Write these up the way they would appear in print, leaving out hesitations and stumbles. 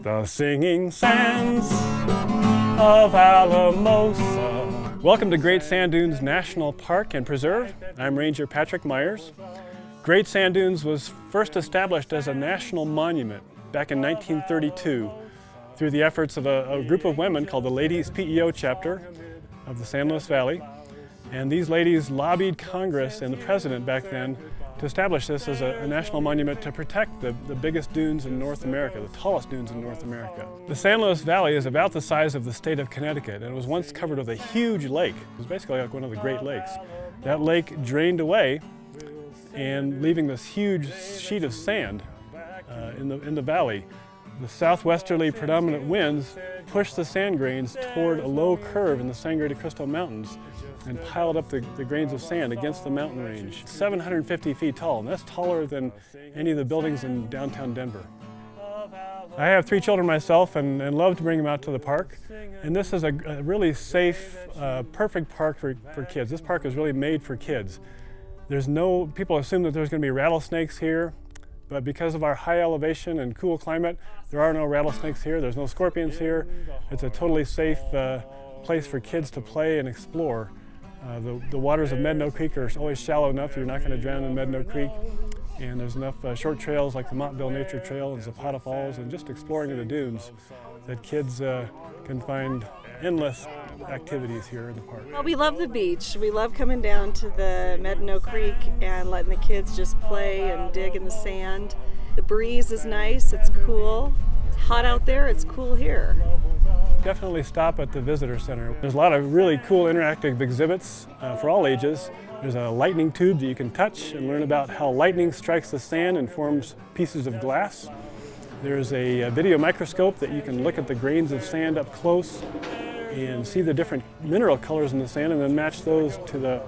The singing sands of Alamosa. Welcome to Great Sand Dunes National Park and Preserve. I'm Ranger Patrick Myers. Great Sand Dunes was first established as a national monument back in 1932 through the efforts of a group of women called the Ladies PEO chapter of the San Luis Valley. And these ladies lobbied Congress and the president back then to establish this as a national monument to protect the biggest dunes in North America, the tallest dunes in North America. The San Luis Valley is about the size of the state of Connecticut, and it was once covered with a huge lake. It was basically like one of the Great Lakes. That lake drained away, and leaving this huge sheet of sand in the valley. The southwesterly predominant winds pushed the sand grains toward a low curve in the Sangre de Cristo Mountains and piled up the grains of sand against the mountain range. 750 feet tall, and that's taller than any of the buildings in downtown Denver. I have 3 children myself and love to bring them out to the park. And this is a really safe, perfect park for kids. This park is really made for kids. People assume that there's going to be rattlesnakes here, but because of our high elevation and cool climate, there are no rattlesnakes here, there's no scorpions here. It's a totally safe place for kids to play and explore. The waters of Medno Creek are always shallow enough you're not going to drown in Medno Creek. And there's enough short trails like the Montville Nature Trail and Zapata Falls and just exploring the dunes that kids can find endless activities here in the park. Well, we love the beach. We love coming down to the Medno Creek and letting the kids just play and dig in the sand. The breeze is nice, it's cool. It's hot out there, it's cool here. Definitely stop at the visitor center. There's a lot of really cool interactive exhibits for all ages. There's a lightning tube that you can touch and learn about how lightning strikes the sand and forms pieces of glass. There's a video microscope that you can look at the grains of sand up close and see the different mineral colors in the sand and then match those to the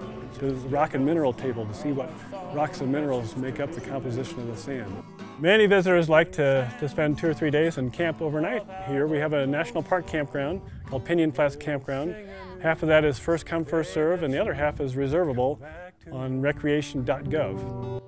rock and mineral table to see what rocks and minerals make up the composition of the sand. Many visitors like to spend 2 or 3 days and camp overnight here. We have a national park campground called Pinyon Flats Campground. Half of that is first come, first serve, and the other half is reservable on recreation.gov.